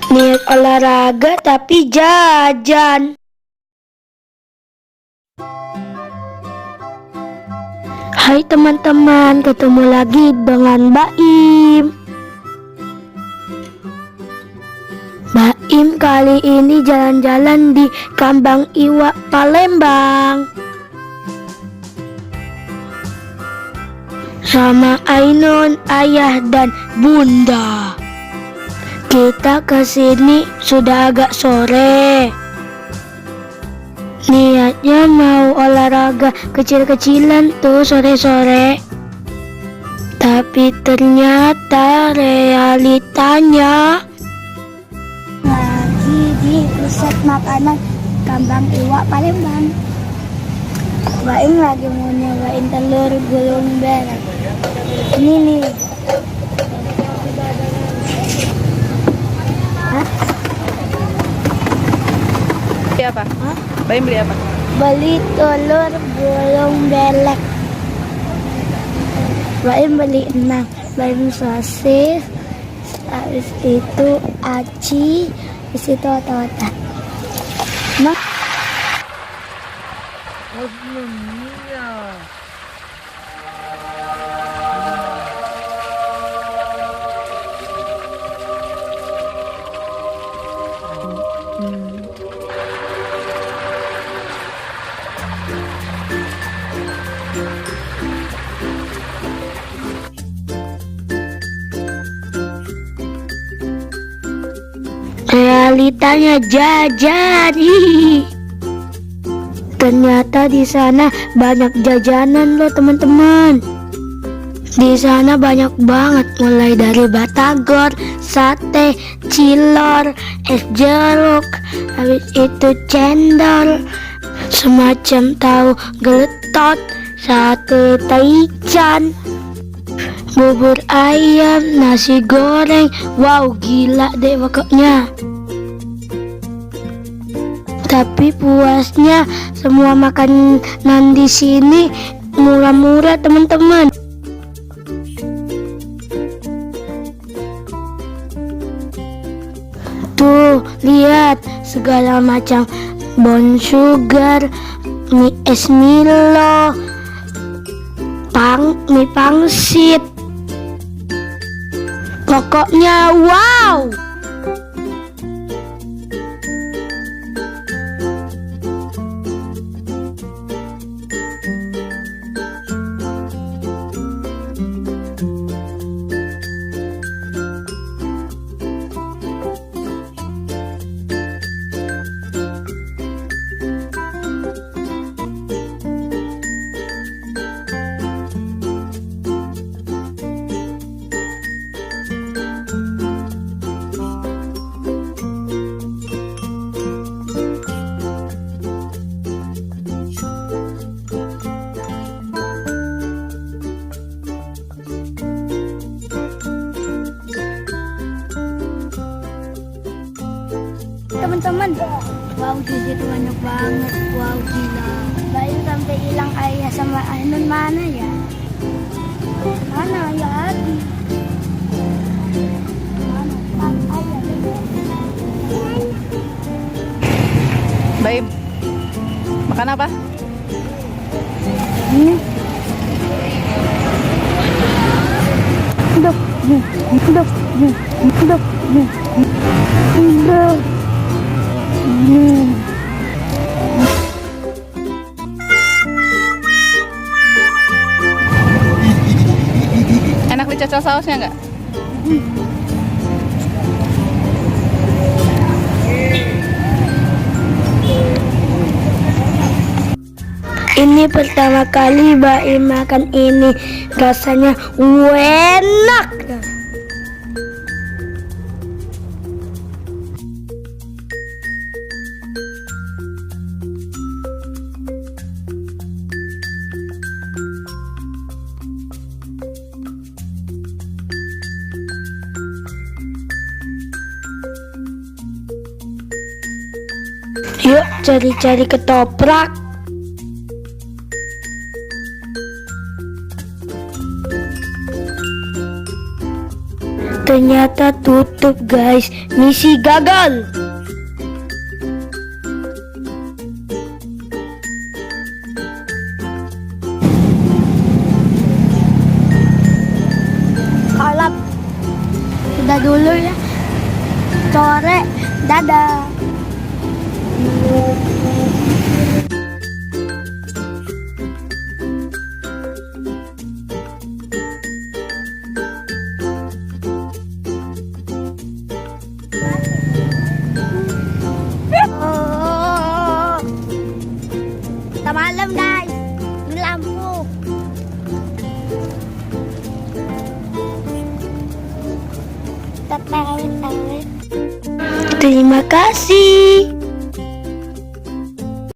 Niat olahraga tapi jajan. Hai teman-teman, ketemu lagi dengan Baim. Baim kali ini jalan-jalan di Kambang Iwak Palembang sama Ainun, ayah dan bunda. Kita kesini sudah agak sore. Niatnya mau olahraga kecil-kecilan tuh sore-sore. Tapi ternyata realitanya lagi di pusat makanan Kambang Iwak Palembang. Baim lagi mau nyobain telur gulung berak. Ini nih. Beli apa? Hah? Baim beli apa? Beli telur gulung belek. Baim beli 6. Baim sosis. Habis itu aci. Habis itu otot-otot. Nah. Realitanya jajan. Ternyata di sana banyak jajanan loh teman-teman. Di sana banyak banget, mulai dari batagor, sate, cilor, es jeruk, habis itu cendol, semacam tahu geletot, sate taichan, bubur ayam, nasi goreng. Wow, gila deh pokoknya. Tapi puasnya semua makanan di sini murah-murah teman-teman. Tuh, lihat segala macam bon sugar, mie es Milo, mie pangsit. Pokoknya wow. Teman-teman, wow, di situ banyak banget. Wow, gila. Baim sampai hilang ayah sama Ainun. Mana ya? Mana ayah Adi? Mana ayah? Baim, makan apa? Enak dicocol sausnya nggak? Ini pertama kali Baim makan ini, rasanya enak. Yuk cari-cari ketoprak. ternyata tutup guys. Misi gagal. Kalap. Sudah dulu ya. Sore. Dadah. Oh, udah malam guys, ini lampu. Terima kasih.